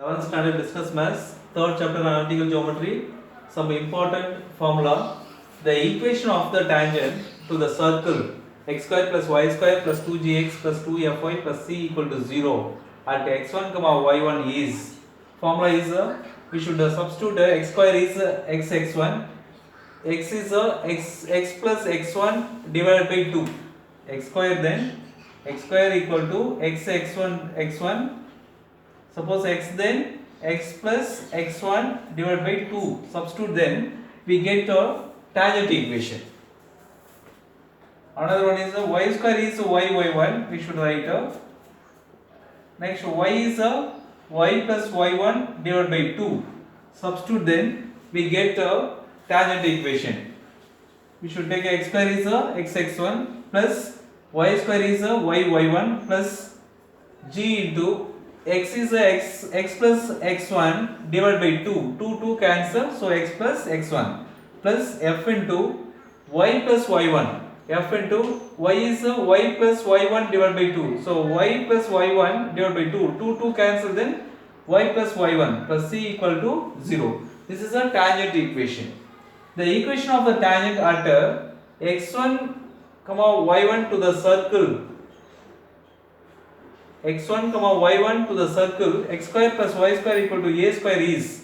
11th standard business maths, third chapter analytical geometry, some important formula. The equation of the tangent to the circle x square plus y square plus 2gx plus 2fy plus c equal to 0 at x1 comma y1 is, formula is we should substitute x square is x1, x is x plus x1 divided by 2, x square, then x square equal to x1. Suppose x, then x plus x1 divided by 2. Substitute, then we get a tangent equation. Another one is y square is y1. We should write next y is y plus y1 divided by 2. Substitute, then we get a tangent equation. We should take x square is xx1 plus y square is y1 plus g into x is x plus x1 divided by 2. 2 cancel, so x plus x1 plus f into y plus y1. F into y is y plus y1 divided by 2. So y plus y1 divided by 2. 2 cancel, then y plus y1 plus c equal to 0. This is a tangent equation. The equation of the tangent at x1 comma y1 to the circle, x1 comma y1 to the circle x square plus y square equal to a square is,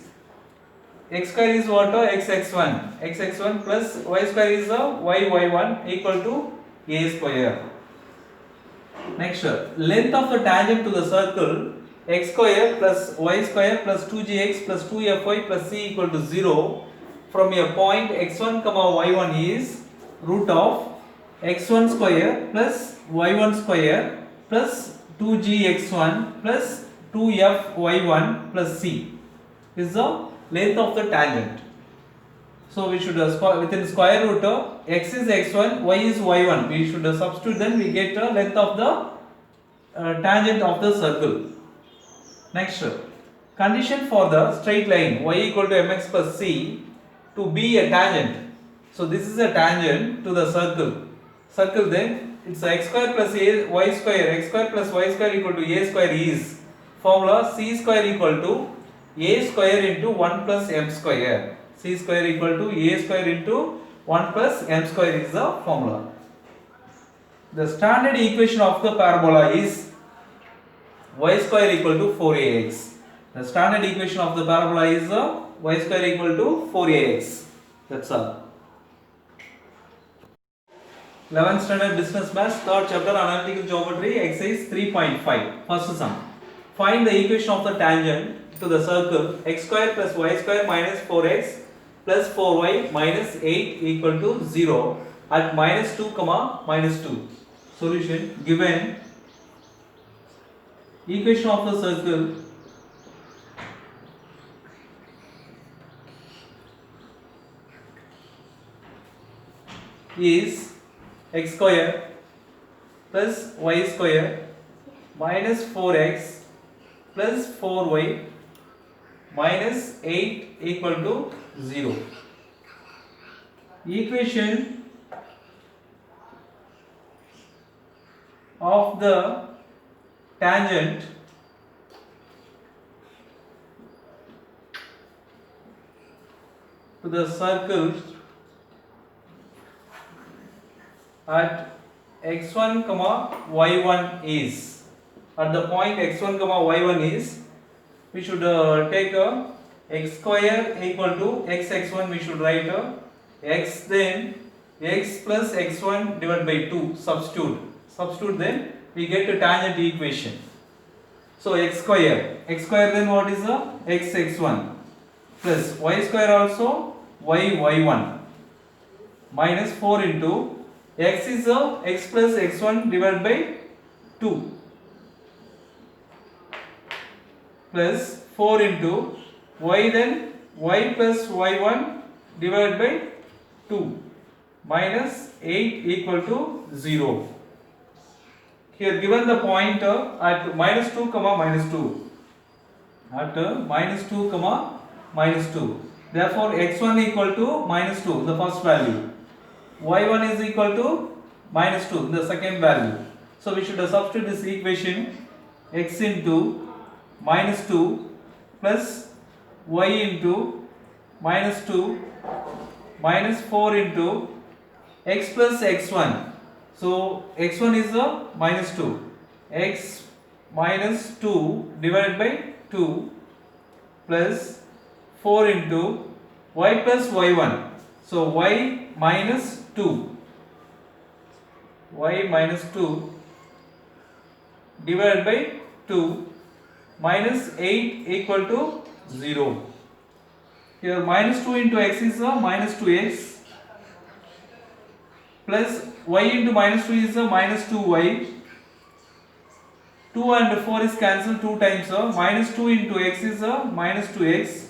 x square is what? xx1 plus y square is y1 equal to a square. Next, length of the tangent to the circle x square plus y square plus 2gx plus 2fy plus c equal to 0 from a point x1 comma y1 is root of x1 square plus y1 square plus 2gx1 plus 2fy1 plus c is the length of the tangent. So we should within square root x is x1, y is y1. We should substitute, then we get the length of the tangent of the circle. Next, condition for the straight line y equal to mx plus c to be a tangent. So this is a tangent to the circle, then it's x square plus y square, x square plus y square equal to a square is, formula c square equal to a square into 1 plus m square. C square equal to a square into 1 plus m square is the formula. The standard equation of the parabola is y square equal to 4ax. The standard equation of the parabola is y square equal to 4ax. That's all. 11th standard business maths, third chapter analytical geometry, exercise 3.5. First sum. Find the equation of the tangent to the circle x square plus y square minus 4x plus 4y minus 8 equal to 0 at minus 2 comma minus 2. Solution: given equation of the circle is x square plus y square minus 4x plus 4y minus 8 equal to 0. Equation of the tangent to the circle at x1 comma y1 is, at the point x1 comma y1 is, we should take x square equal to xx1. We should write x, then x plus x1 divided by 2. Substitute, then we get a tangent equation. So x square, then what is xx1 plus y square also y1 minus 4 into x is x plus x1 divided by 2 plus 4 into y, then y plus y1 divided by 2 minus 8 equal to 0. Here given the point at minus 2 comma minus 2, at minus 2 comma minus 2. Therefore x1 equal to minus 2, the first value, y1 is equal to minus 2, the second value. So we should substitute this equation, x into minus 2 plus y into minus 2 minus 4 into x plus x1. So x1 is a minus 2, x minus 2 divided by 2 plus 4 into y plus y1. So y minus 2, y minus 2 divided by 2 minus 8 equal to 0. Here minus 2 into x is a minus 2x plus y into minus 2 is a minus 2y. 2 and 4 is cancelled 2 times, so minus 2 into x is a minus 2x.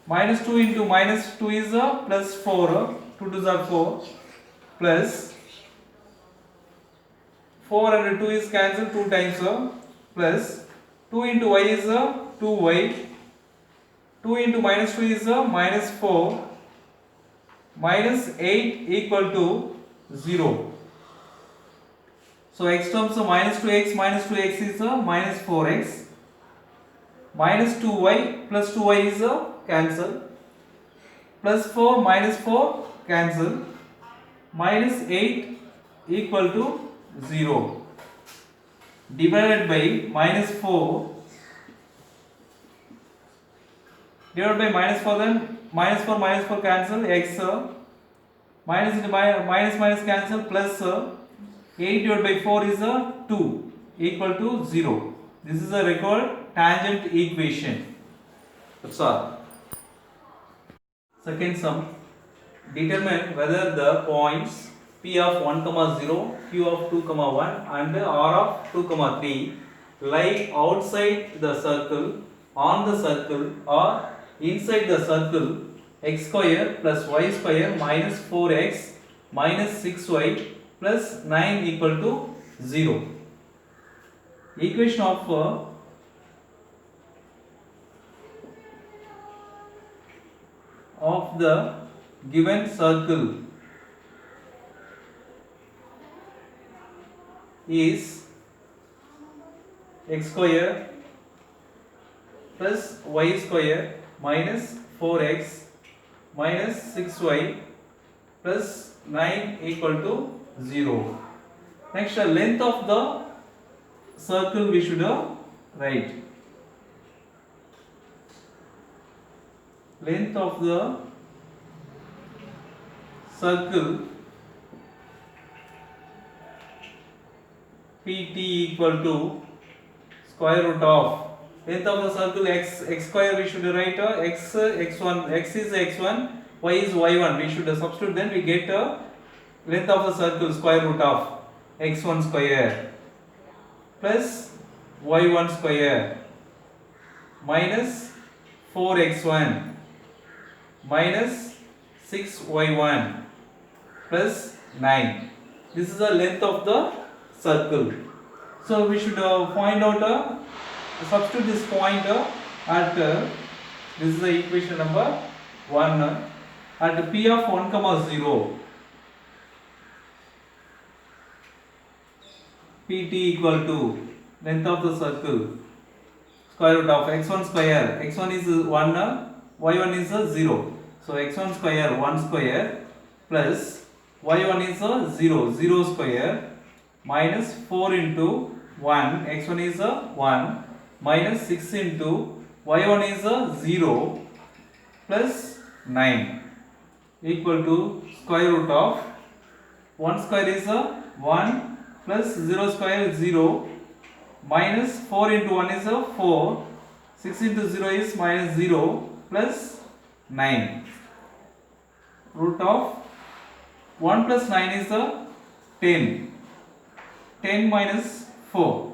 Minus 2 into minus 2 is a plus 4, 2 to the 4 plus 4 and 2 is cancelled 2 times, so plus 2 into y is a 2y. 2 into minus 2 is a minus 4 minus 8 equal to 0. So x terms of minus 2x is a minus 4x. Minus 2y plus 2y is a cancel. Plus 4 minus 4 cancel. Minus 8 equal to 0. Divided by minus 4. Divided by minus 4, then minus 4 cancel, x minus into minus cancel, plus 8 divided by 4 is a 2 equal to 0. This is a required tangent equation. That's all. Second sum. Determine whether the points P of 1, 0, Q of 2, 1 and R of 2, 3 lie outside the circle, on the circle or inside the circle x square plus y square minus 4x minus 6y plus 9 equal to 0. Equation of the given circle is x square plus y square minus 4x minus 6y plus 9 equal to 0. Next, the length of the circle we should write. Length of the circle PT equal to square root of length of the circle x square we should write x1, x is x1, y is y1. We should substitute, then we get length of the circle square root of x1 square plus y1 square minus 4x1 minus 6y1 plus 9. This is the length of the circle. So we should find out substitute this point at this is the equation number 1 at P of 1, 0 PT equal to length of the circle square root of x1 square. X1 is 1, y1 is 0. So x1 square 1 square plus y1 is 0, 0 square minus 4 into 1, x1 is 1 minus 6 into y1 is 0 plus 9 equal to square root of 1 square is 1 plus 0 square is 0 minus 4 into 1 is 4, 6 into 0 is minus 0 plus 9. Root of 1 plus 9 is 10. 10 minus 4,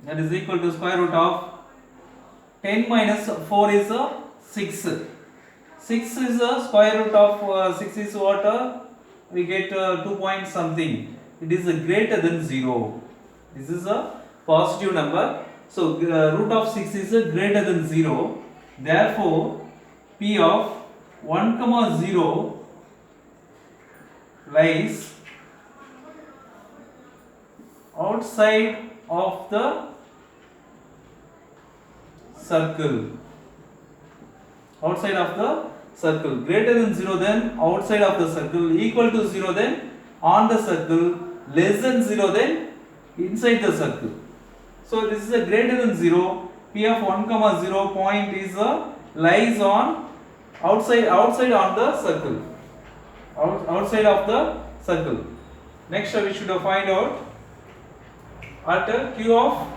that is equal to square root of 10 minus 4 is 6. 6 is a square root of 6 is what? We get 2 point something. It is greater than 0. This is a positive number. So root of 6 is greater than 0. Therefore, P of 1, 0 lies outside of the circle, outside of the circle, greater than 0 then outside of the circle, equal to 0 then on the circle, less than 0 then inside the circle. So this is a greater than 0, p of 1 comma 0 point is lies on outside on the circle, outside of the circle. Next we should find out at q of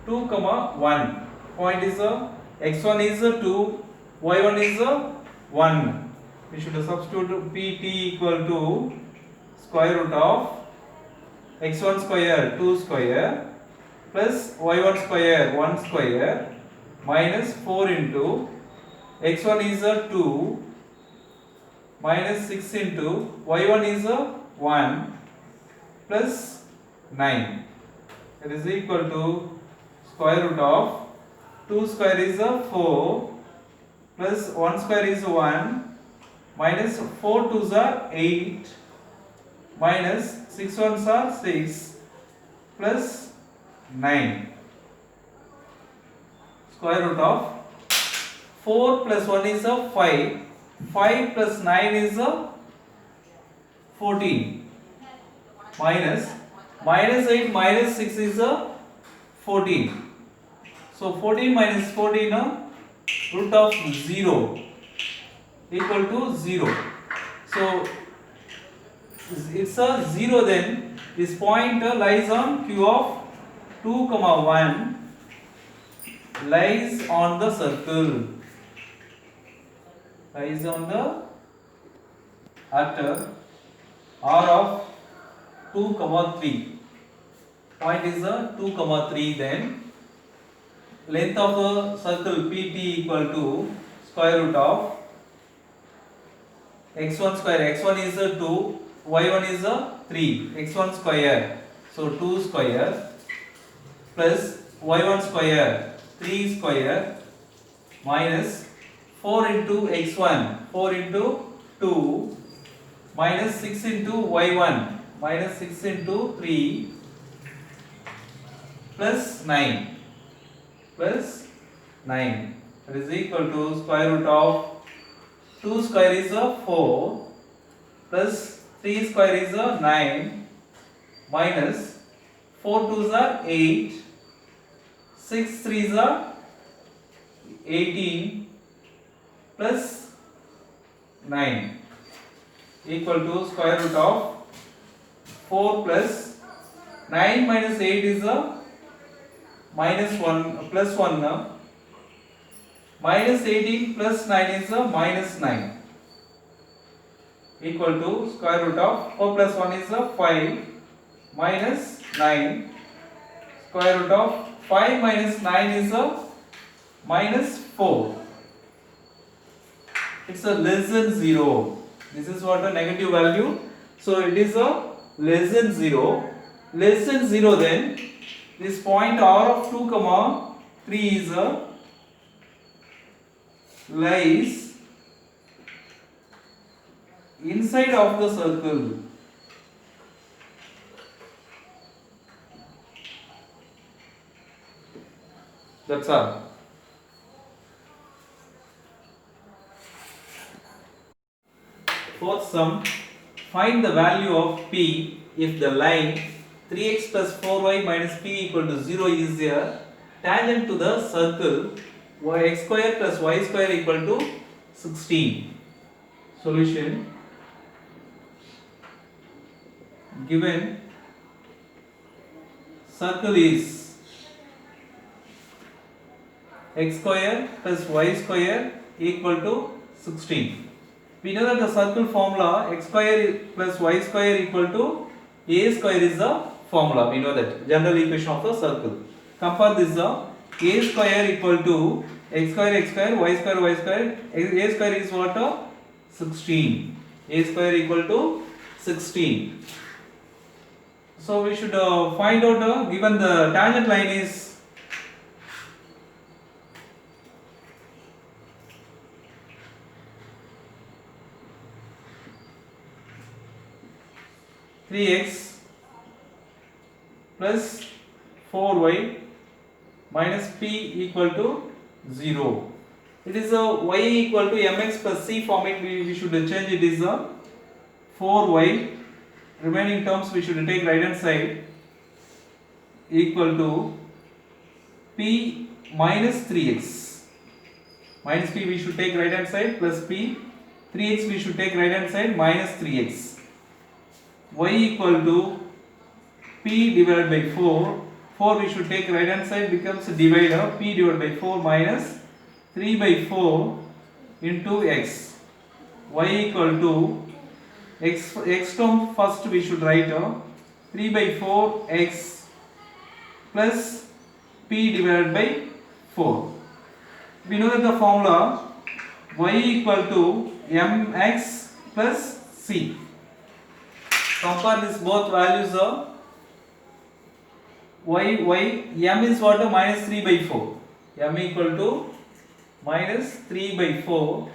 2 comma 1 point is x1 is 2, y1 is 1. We should substitute pt equal to square root of x1 square 2 square plus y1 square 1 square minus 4 into x1 is 2 minus 6 into y1 is 1 plus 9. It is equal to square root of 2 square is 4 plus 1 square is 1 minus 4 2s are 8 minus 6 1s are 6 plus 9. Square root of 4 plus 1 is 5, 5 plus 9 is 14 minus 8 minus 6 is 14. So 14 minus 14 root of 0 equal to 0. So it's a 0 then this point lies on q of 2 comma 1 lies on the circle, lies on the at r of 2 comma 3 point is 2 comma 3. Then length of the circle pt equal to square root of x1 square, x1 is 2, y1 is 3, x1 square so 2 square plus y1 square 3 square minus 4 into x1 4 into 2 minus 6 into y1 minus 6 into 3 plus 9 that is equal to square root of 2 square is 4 plus 3 square is 9 minus 4 2s are 8, 6 3s are 18 plus 9 equal to square root of 4 plus 9 minus 8 is minus 1 plus 1 minus 18 plus 9 is minus 9 equal to square root of 4 plus 1 is 5 minus 9 square root of 5 minus 9 is minus 4. It's a less than 0. This is what a negative value. So it is a less than 0. Less than 0 then this point r of 2 comma 3 is lies inside of the circle. That's all. Fourth sum, find the value of p if the line 3x plus 4y minus p equal to 0 is a tangent to the circle x square plus y square equal to 16. Solution: given circle is x square plus y square equal to 16. We know that the circle formula x square plus y square equal to a square is the formula. We know that general equation of the circle. Compare this a square equal to x square y square a square is what 16. A square equal to 16. So we should find out given the tangent line is 3x plus 4y minus p equal to 0. It is a y equal to mx plus c format. We should change it is a 4y. Remaining terms we should take right hand side equal to p minus 3x. Minus p we should take right hand side plus p. 3x we should take right hand side minus 3x. Y equal to p divided by 4. 4 we should take right hand side becomes divider. P divided by 4 minus 3 by 4 into x. Y equal to x term first we should write 3 by 4 x plus p divided by 4. We know that the formula y equal to mx plus c. Compare this both values of m is what? Minus 3 by 4. M equal to minus 3 by 4.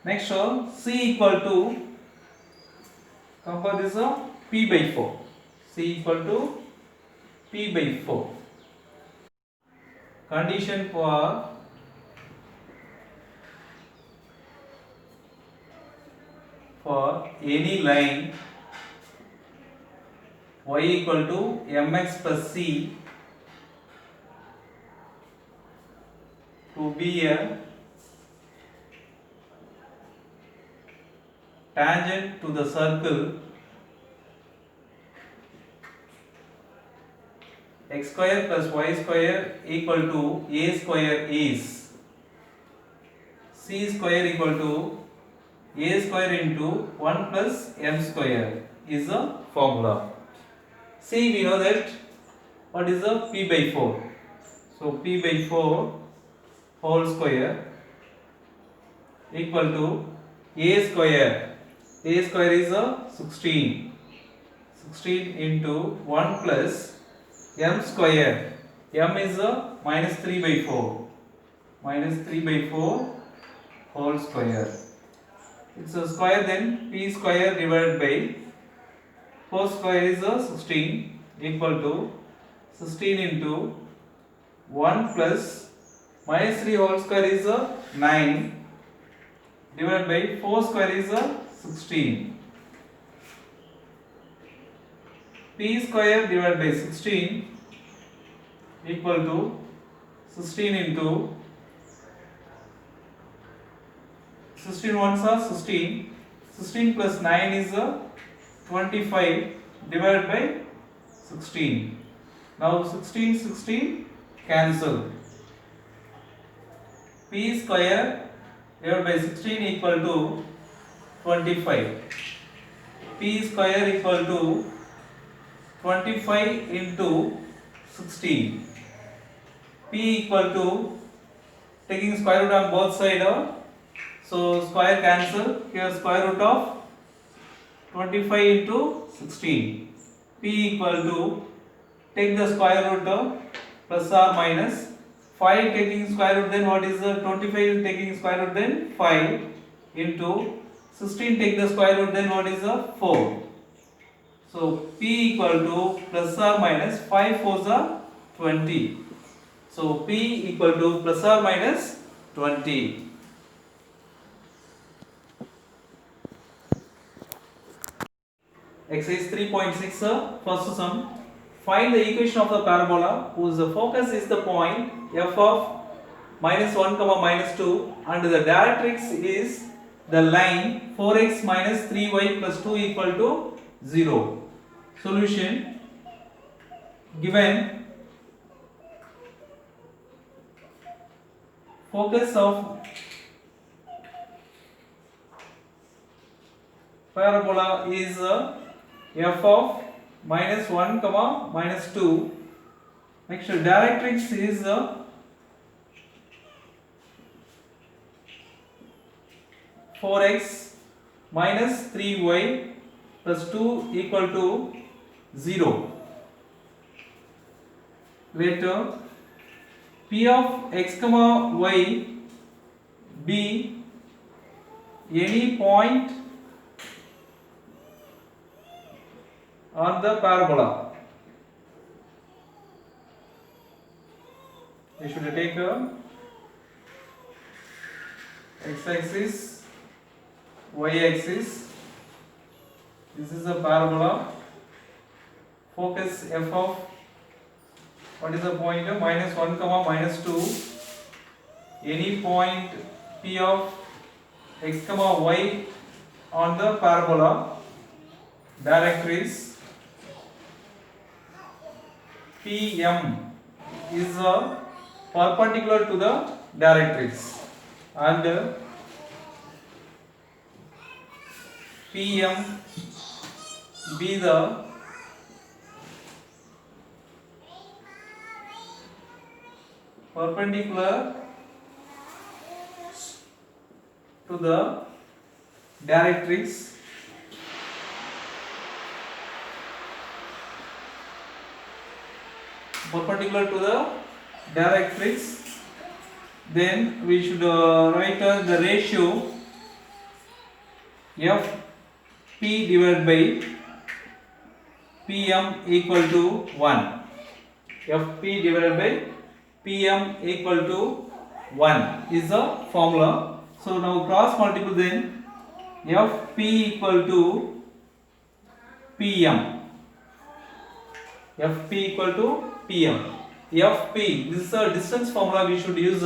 Next c equal to, compare this p by 4. C equal to p by 4. Condition for any line y equal to mx plus c to be a tangent to the circle x square plus y square equal to a square is c square equal to a square into 1 plus m square is the formula. See, we know that what is the p by 4. So p by 4 whole square equal to a square. A square is a 16. 16 into 1 plus m square. M is a minus 3 by 4. Minus 3 by 4 whole square. It's a square, then p square divided by 4 square is a 16 equal to 16 into 1 plus minus 3 whole square is a 9 divided by 4 square is a 16. P square divided by 16 equal to 16 into 16 ones are 16. 16 plus 9 is a 25 divided by 16. Now 16 cancel. P square divided by 16 equal to 25. P square equal to 25 into 16. P equal to, taking square root on both sides, so square cancel. Here square root of 25 into 16. P equal to, take the square root of plus or minus 5 taking square root, then what is the 25 taking square root, then 5 into 16 take the square root, then what is the 4. So P equal to plus or minus 5 4s are 20. So P equal to plus or minus 20. Exercise 3.6, first sum. Find the equation of the parabola whose focus is the point f of minus 1 comma minus 2 and the directrix is the line 4x minus 3y plus 2 equal to 0. Solution: given focus of parabola is f of minus 1 comma minus 2. Next directrix is 4x minus 3y plus 2 equal to 0. Later p of x comma y be any point on the parabola. we should take a x-axis, y-axis. This is a parabola. Focus f of what is the point? -1 comma -2. Any point p of x comma y on the parabola directrix PM is perpendicular to the directrix, and PM be the perpendicular to the directrix then we should write the ratio Fp divided by Pm equal to 1. Fp divided by Pm equal to 1 is the formula. So now cross multiple, then Fp equal to Pm. Fp equal to Pm. Fp, this is a distance formula. We should use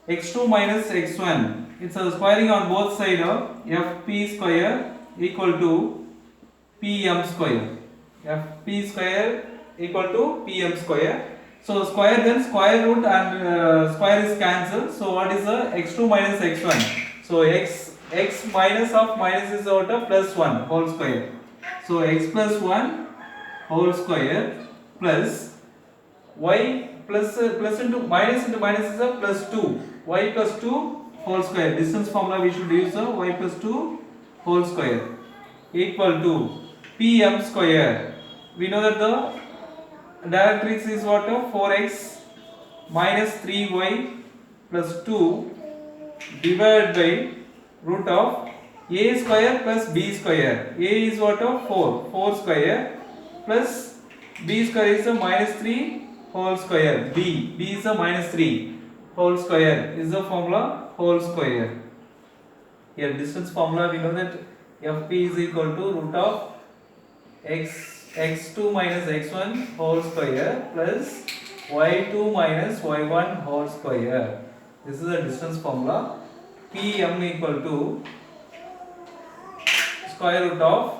x2 minus x1. It's a squaring on both sides of Fp square equal to Pm square. Fp square equal to Pm square. So square, then square root and square is cancelled. So what is the x2 minus x1? So x minus of minus is out of plus 1 whole square. So x plus 1 whole square plus y plus into minus is a plus 2. Y plus 2 whole square. Distance formula we should use y plus 2 whole square equal to Pm square. We know that the directrix is what? 4x minus 3y plus 2 divided by root of a square plus b square. A is what? 4 square plus b square is a minus 3 whole square. B is a minus 3 whole square is the formula whole square. Here distance formula we know that Fp is equal to root of x2 minus x1 whole square plus y2 minus y1 whole square. This is the distance formula. Pm equal to square root of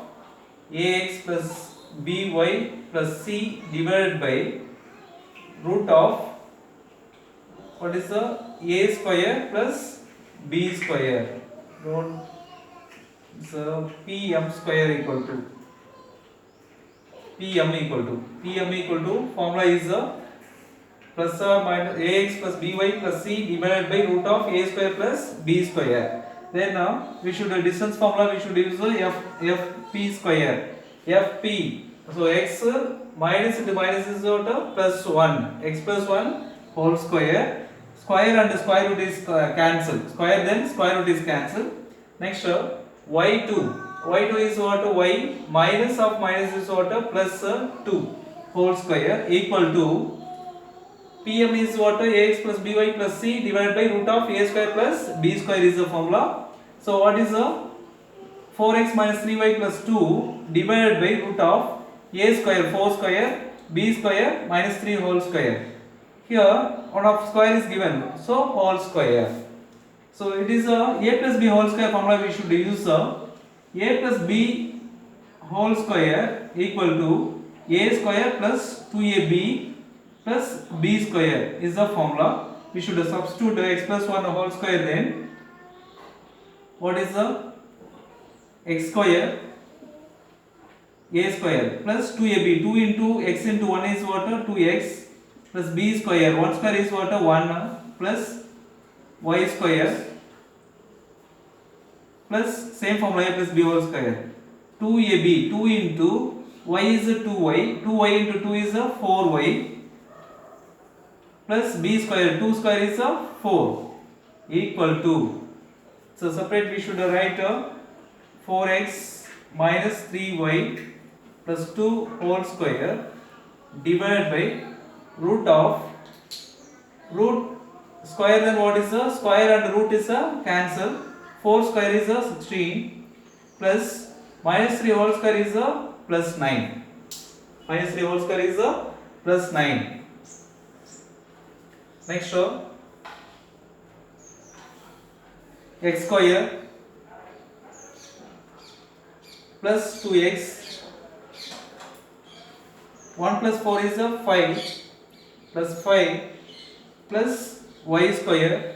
ax plus by plus c divided by root of what is the a square plus b square. So Pm square equal to Pm equal to formula is plus or minus ax plus by plus c divided by root of a square plus b square. Then we should distance formula we should use Fp square. Fp, so x minus into minus is what? Plus 1. X plus 1 whole square. Square and square root is cancelled. Square, then square root is cancelled. Next y2. Y2 is what? Y minus of minus is what? Plus 2 whole square equal to Pm is what? Ax plus by plus c divided by root of a square plus b square is the formula. So what is 4x minus 3y plus 2 divided by root of a square 4 square b square minus 3 whole square. Here one of square is given, so whole square. So it is a plus b whole square formula we should use a plus b whole square equal to a square plus 2ab plus b square is the formula. We should substitute x plus 1 whole square, then what is the x square a square plus 2ab, 2 into x into 1 is what? 2x plus b square, 1 square is what? 1 plus y square plus same formula a plus b whole square. 2ab, 2 into y is 2y, 2y into 2 is 4y plus b square, 2 square is 4 equal to, so separate we should write 4x minus 3y plus 2 whole square divided by root of root square, then what is the square and root is a cancel. 4 square is a 16 plus minus 3 whole square is a plus 9. Minus 3 whole square is a plus 9. Next row, x square plus 2x, 1 plus 4 is a 5 plus 5 plus y square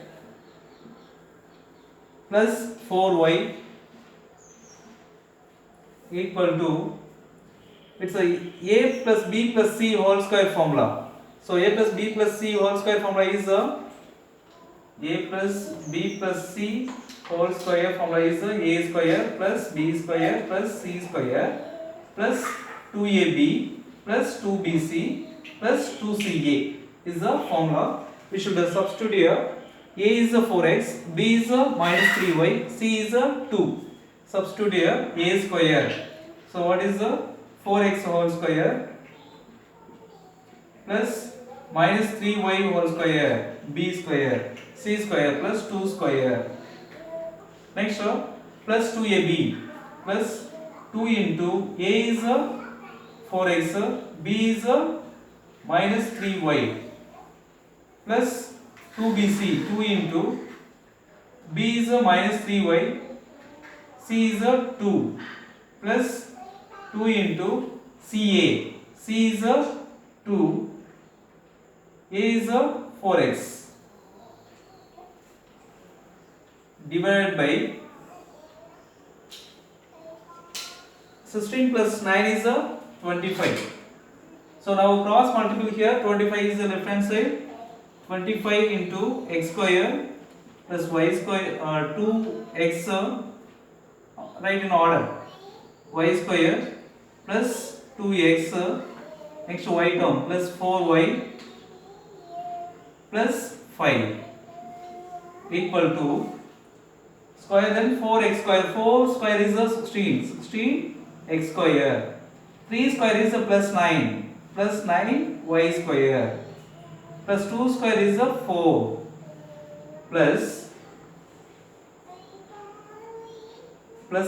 plus 4y equal to, it's a plus b plus c whole square formula. So a plus b plus c whole square formula is a plus b plus c whole square formula is a square plus b square plus c square plus 2ab plus 2bc plus 2ca is the formula. We should substitute here. A is a 4x, b is a minus 3y, c is a 2. Substitute here a square. So what is the 4x whole square plus minus 3y whole square, b square, c square plus 2 square. Next plus 2ab plus 2 into a is a 4x, b is a minus 3y plus 2bc, 2 into b is a minus 3y, c is a 2 plus 2 into ca, c is a 2, a is a 4x divided by 16 plus 9 is a 25. So now cross multiply here. 25 is the left hand side. 25 into x square plus y square 2x right in order, y square plus 2x next y term plus 4y plus 5 equal to square, then 4x square, 4 square is a 16 x square, 3 square is a plus 9 y square plus 2 square is a 4 plus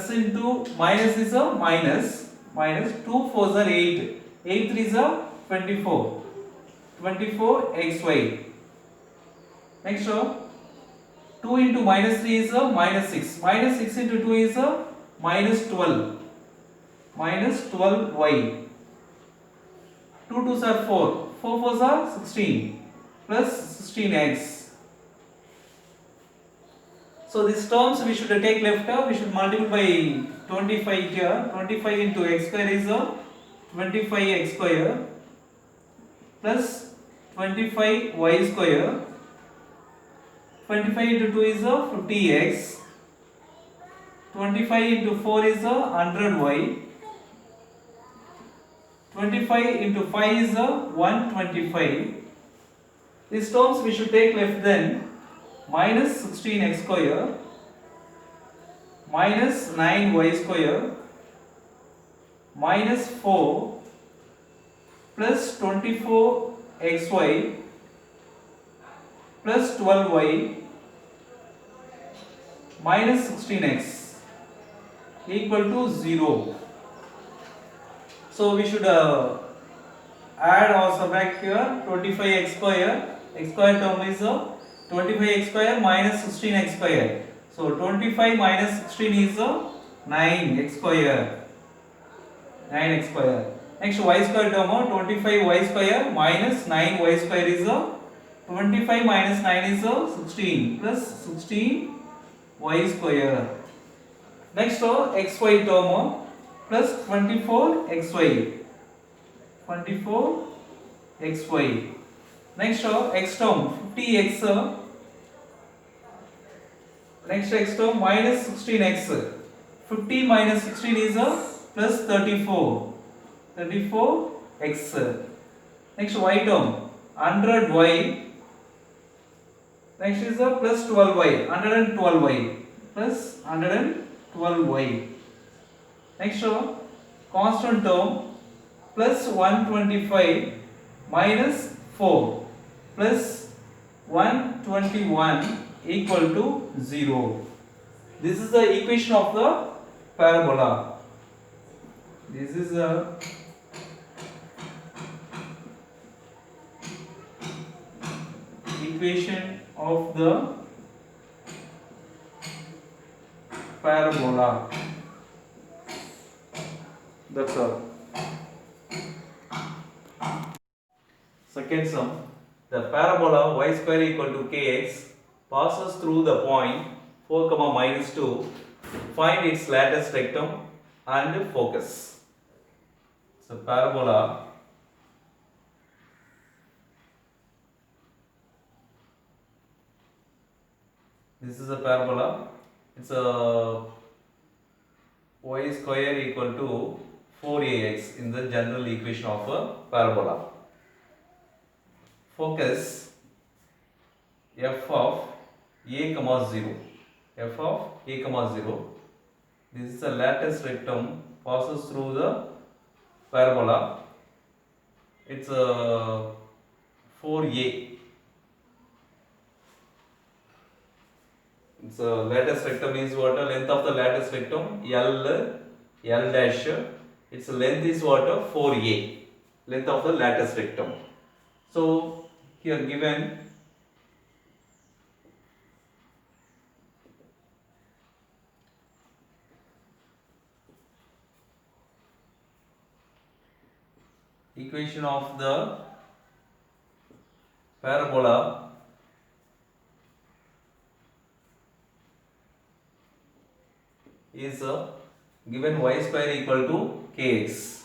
into minus is a minus 2 4s are 8, 8 3s are 24 xy. Next 2 into minus 3 is a minus 6, minus 6 into 2 is a minus 12 y, 2 2s are 4, 4 4s are 16 plus 16x. So these terms we should take left, we should multiply by 25 here. 25 into x square is a 25x square plus 25 y square. 25 into 2 is a 50x. 25 into 4 is a 100y. 25 into 5 is a 125. These terms we should take left, then minus 16x square minus 9y square minus 4 plus 24xy plus 12y minus 16x equal to 0. So we should add or subtract here 25x square. X square term is 25x square minus 16x square. So 25 minus 16 is 9x square. 9x square. Next y square term 25y square minus 9y square is 25 minus 9 is 16 plus 16y square. Next xy term plus 24xy. 24xy. Next x term 50x. Next x term minus 16x. 50 minus 16 is plus 34. 34x. Next y term 100y. Next is plus 12y. 112y. Plus 112y. Next constant term plus 125 minus 4 plus 121 equal to 0. This is the equation of the parabola. This is the equation of the parabola. That's all. Second sum. The parabola y square equal to kx passes through the point 4, minus 2. Find its lattice rectum and focus. So parabola this is a parabola. It's a y square equal to 4ax in the general equation of a parabola. Focus f of a comma 0. F of a comma 0. This is a lattice rectum passes through the parabola. It's a 4a. So lattice rectum is what? Length of the lattice rectum L dash. Its length is what? 4a. Length of the lattice rectum. So here given equation of the parabola is given y square equal to kx.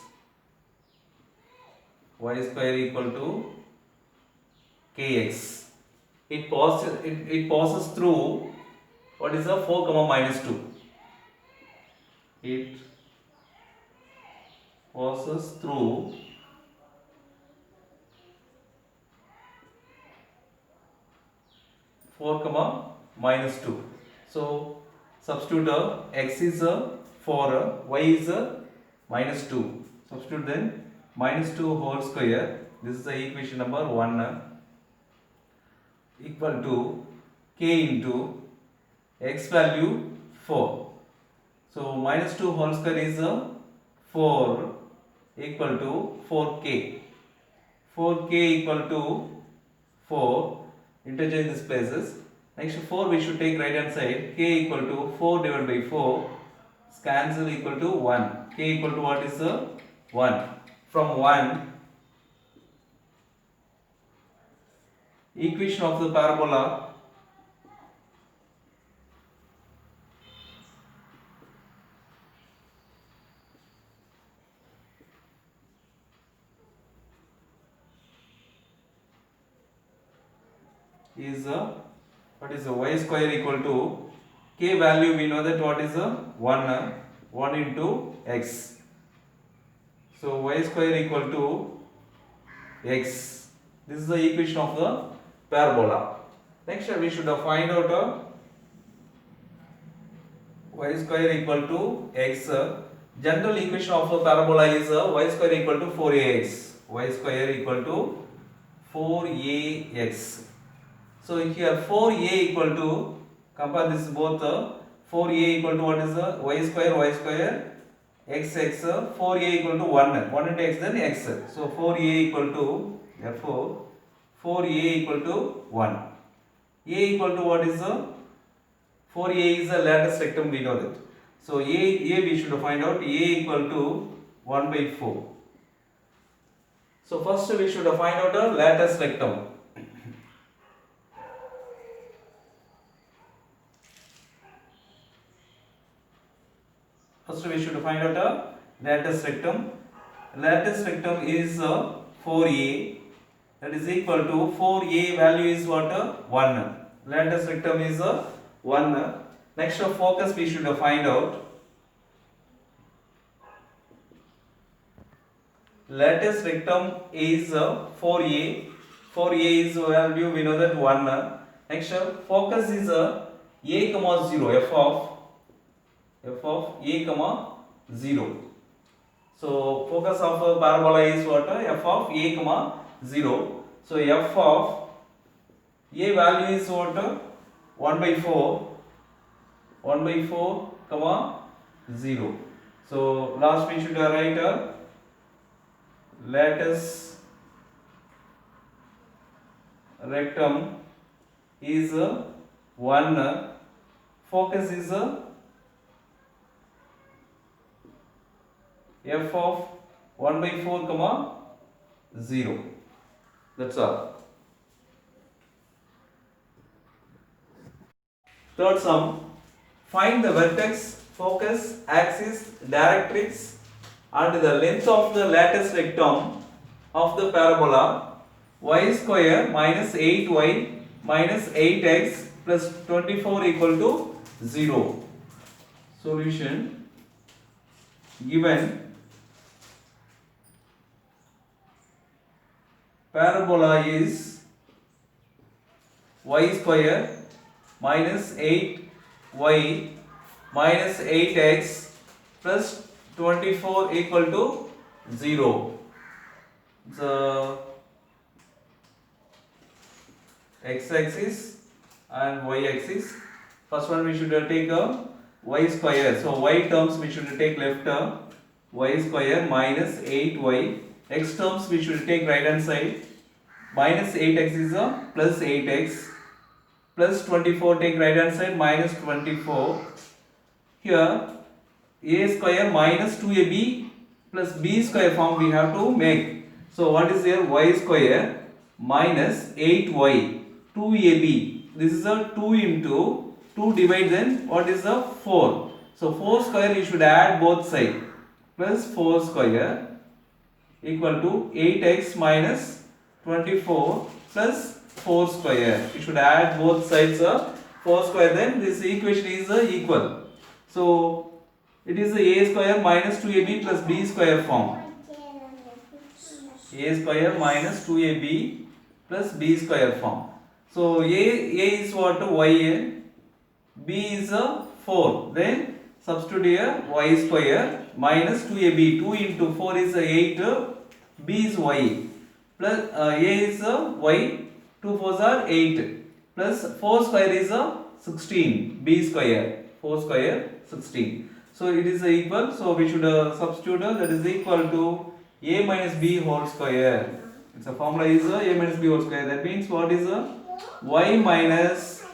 Y square equal to kx. It passes through what is the 4, minus 2. It passes through 4, minus 2. So substitute x is 4, y is minus 2. Substitute then minus 2 whole square. This is the equation number 1 equal to k into x value 4. So minus 2 whole square is 4 equal to 4k. 4k equal to 4. Interchange these places. Next 4 we should take right hand side. K equal to 4 divided by 4. Cancel equal to 1. K equal to what is 1. From 1, equation of the parabola is what is y square equal to k value, we know that what is 1 into x. So y square equal to x. This is the equation of the parabola. Next we should find out y square equal to x. General equation of a parabola is y square equal to 4ax. Y square equal to 4ax. So here 4a equal to, compare this both, 4a equal to what is y square x 4a equal to 1 into x, then x. So 4a equal to, therefore 4a equal to 1. A equal to what is 4a is a lattice rectum, we know that. So a we should find out. A equal to 1 by 4. So first we should find out a lattice rectum. First we should find out a lattice rectum. Lattice rectum is 4a, that is equal to 4a value is what? 1. Lattice rectum is 1. Next focus we should find out. Lattice rectum is 4a. 4a is value, we know that 1. Next focus is a comma 0. F of a comma 0. So focus of a parabola is what? F of a comma 0. So f of A value is what? 1 by 4. 1 by 4 comma 0. So last we should write a lattice rectum is 1, focus is f of 1 by 4 comma 0. That's all. Third sum, find the vertex, focus, axis, directrix and the length of the lattice rectum of the parabola y square minus 8y minus 8x plus 24 equal to 0. Solution, given parabola is y square minus 8y minus 8x plus 24 equal to 0. The x-axis and y-axis. First one we should take a y square. So y terms we should take left term, y square minus 8y. X terms we should take right hand side. Minus 8x is a plus 8x. Plus 24 take right hand side minus 24. Here a square minus 2ab plus b square form we have to make. So what is here? Y square minus 8y 2ab. This is a 2 into 2 divide then what is the 4. So 4 square you should add both sides. Plus 4 square equal to 8x minus 24 plus 4 square. You should add both sides 4 square, then this equation is equal. So it is a square minus 2ab plus b square form. A square minus 2ab plus b square form. So a is what? Y, b is 4. Then substitute here y square minus 2ab. 2 into 4 is 8. B is y. Plus a is y. 2 4s are 8. Plus 4 square is 16. B square. 4 square 16. So it is equal. So we should substitute that is equal to a minus b whole square. Its a formula is a minus b whole square. That means what is y minus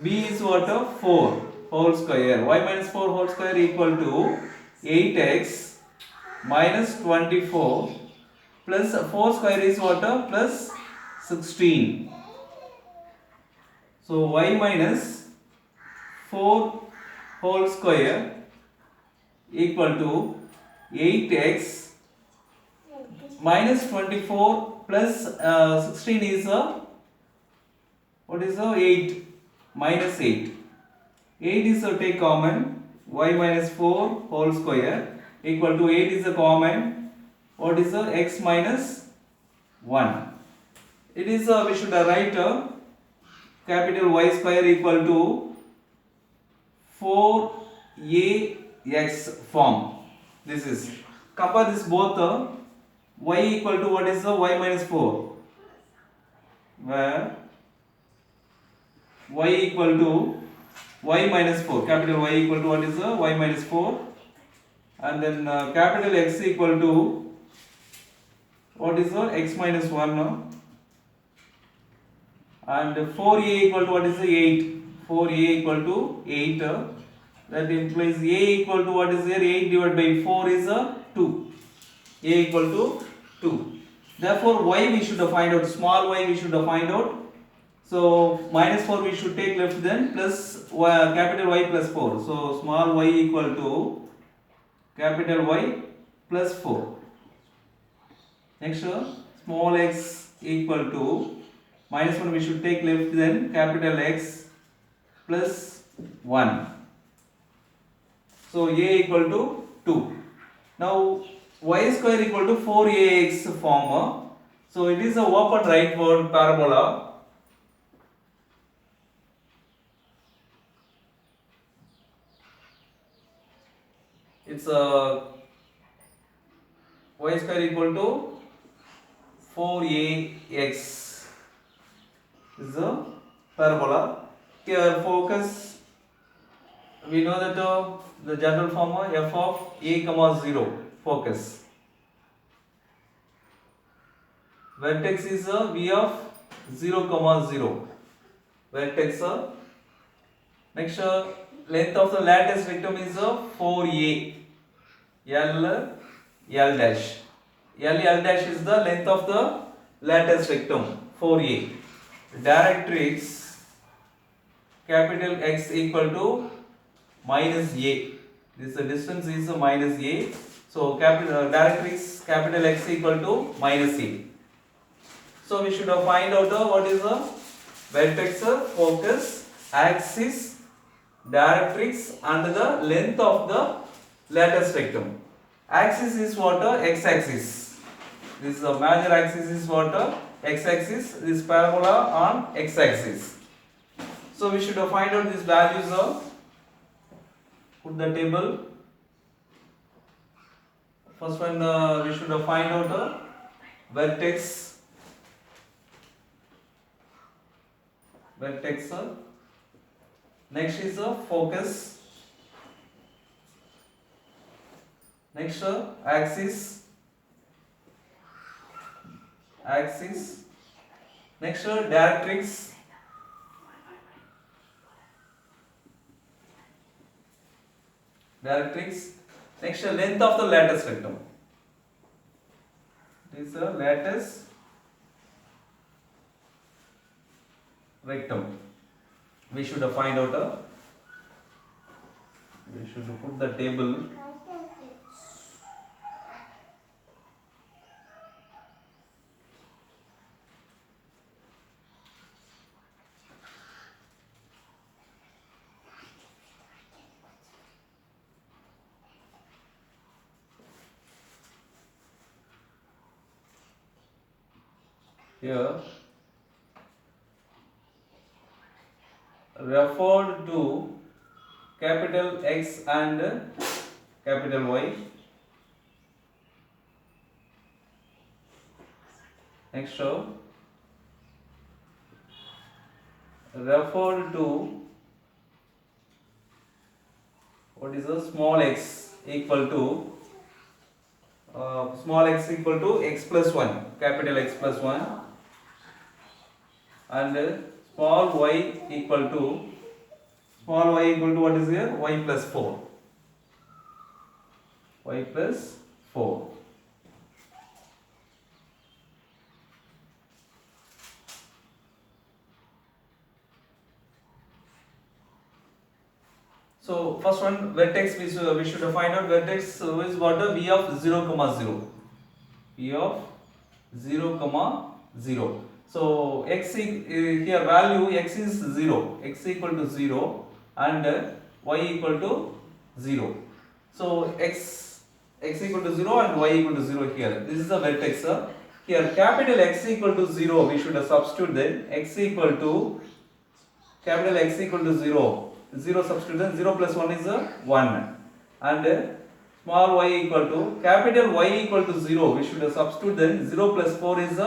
b is what? 4 whole square. Y minus 4 whole square equal to 8x minus 24 plus 4 square is what? Plus 16. So y minus 4 whole square equal to 8x minus 24 plus 16 is what is 8 minus 8. 8 is take common, y minus 4 whole square equal to 8 is a common, what is x minus 1. It is we should write capital Y square equal to 4ax form. This is, compare this both y equal to what is y minus 4, where y equal to y minus 4, capital Y equal to what is y minus 4, and then capital X equal to what is x minus 1, and 4a equal to what is 8, 4a equal to 8, that implies a equal to what is there, 8 divided by 4 is 2, a equal to 2. Therefore y we should find out, small y we should find out. So minus 4 we should take left, then plus capital Y plus 4. So small y equal to capital Y plus 4. Next small x equal to minus 1 we should take left, then capital X plus 1. So a equal to 2. Now y square equal to 4ax form. So it is a open rightward parabola. It's a y square equal to 4ax. is a parabola. Here focus, we know that the general formula f of a comma 0 focus. Vertex is a v of 0 comma 0 vertex. Next length of the lattice rectum is a 4a L dash. L dash is the length of the lattice rectum 4a. Directrix capital X equal to minus a. This the distance is minus a. So capital directrix capital X equal to minus a. So we should find out what is the vertex, focus, axis, directrix and the length of the lattice rectum. Axis is what? X-axis. This is the major axis is what? X-axis. This parabola on X-axis. So we should find out these values of. Put the table. First one we should find out vertex. Next is focus. Next axis. Next directrix. Next length of the lattice rectum. This is the lattice rectum. We should find out we should put the table. Here referred to capital X and capital Y. Next referred to what is a small x equal to small x equal to x plus 1, capital X plus 1 and small y equal to what is here? Y plus 4. Y plus 4. So first one vertex we should find out vertex is what? V of 0 comma 0. V of 0 comma 0. So x here value x is 0, x equal to 0 and y equal to 0. So x equal to 0 and y equal to 0 here. This is the vertex. Here capital X equal to 0 we should substitute then x equal to capital X equal to 0. 0 substitute then 0 plus 1 is 1 and small y equal to capital Y equal to 0 we should substitute then 0 plus 4 is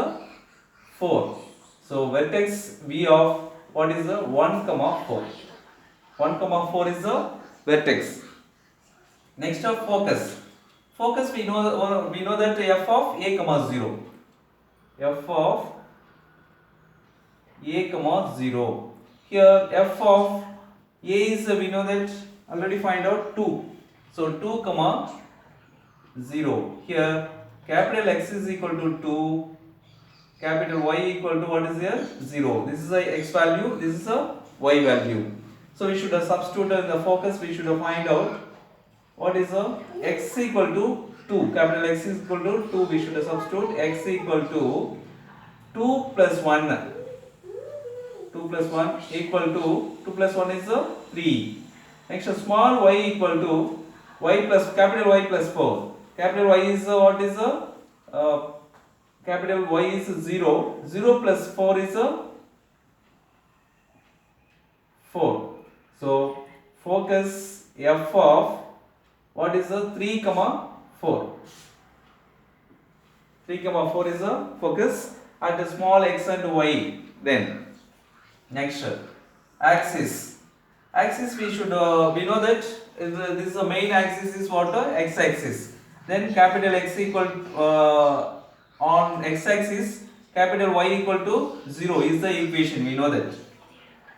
4. So vertex V of what is 1 comma 4. 1 comma 4 is the vertex. Next focus. Focus we know that f of a comma 0. F of a comma 0. Here f of a is we know that already find out 2. So 2 comma 0. Here capital X is equal to 2. Capital Y equal to what is here? 0. This is a x value, this is a y value. So we should substitute in the focus, we should find out what is x equal to 2. Capital X is equal to 2, we should substitute x equal to 2 plus 1. 2 plus 1 equal to 2 plus 1 is 3. Next small y equal to y plus capital Y plus 4. Capital Y is what is capital Y is 0. 0 plus 4 is 4. So focus f of what is 3 comma 4. 3 comma 4 is a focus at the small x and y. Then Next, axis. Axis we know that this is the main axis is what? X-axis. Then capital X equal on x-axis, capital Y equal to 0 is the equation. We know that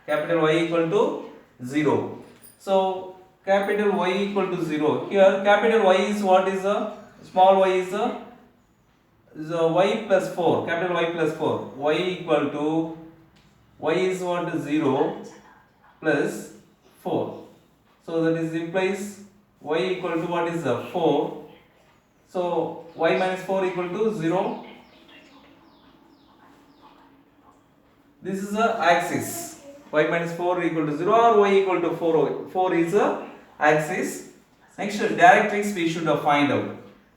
capital Y equal to 0. So capital Y equal to 0. Here capital Y is what is a small y is a y plus 4. Capital Y plus 4. Y equal to y is what 0 plus 4. So that is implies y equal to what is 4. So y minus 4 equal to 0. This is a axis. Y minus 4 equal to 0 or y equal to 4. 4 is a axis. Next, directrix we should find out.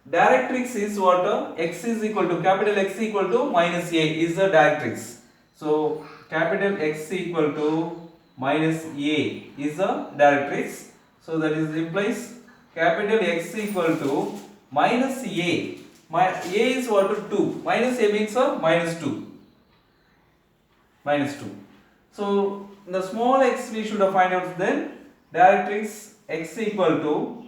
Directrix is what? X is equal to capital X equal to minus a is the directrix. So capital X equal to minus a is the directrix. So that is implies capital X equal to minus a. A is what? 2. Minus a means minus 2. Minus 2. So the small x we should find out then. Directrix x equal to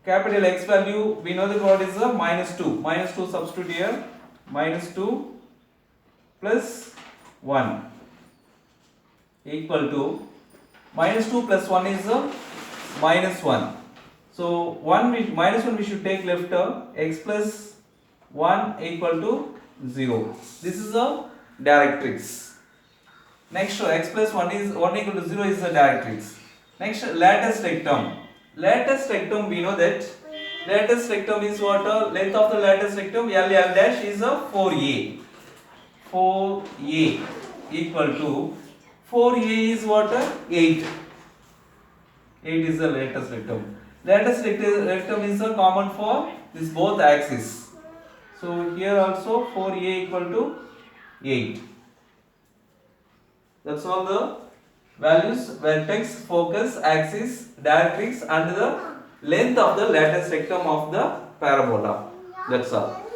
capital X value, we know that what is minus 2. Minus 2 substitute here. Minus 2 plus 1 equal to minus 2 plus 1 is minus 1. So minus 1 we should take left, x plus 1 equal to 0. This is a directrix. Next, x plus 1 is 1 equal to 0 is the directrix. Next, lattice rectum. Lattice rectum, we know that lattice rectum is what? Length of the lattice rectum L dash is 4a. 4a equal to 4a is what? 8. 8 is the lattice rectum. Lattice rectum is common for this both axes. So here also 4a equal to 8. That's all the values: vertex, focus, axis, directrix and the length of the lattice rectum of the parabola. That's all.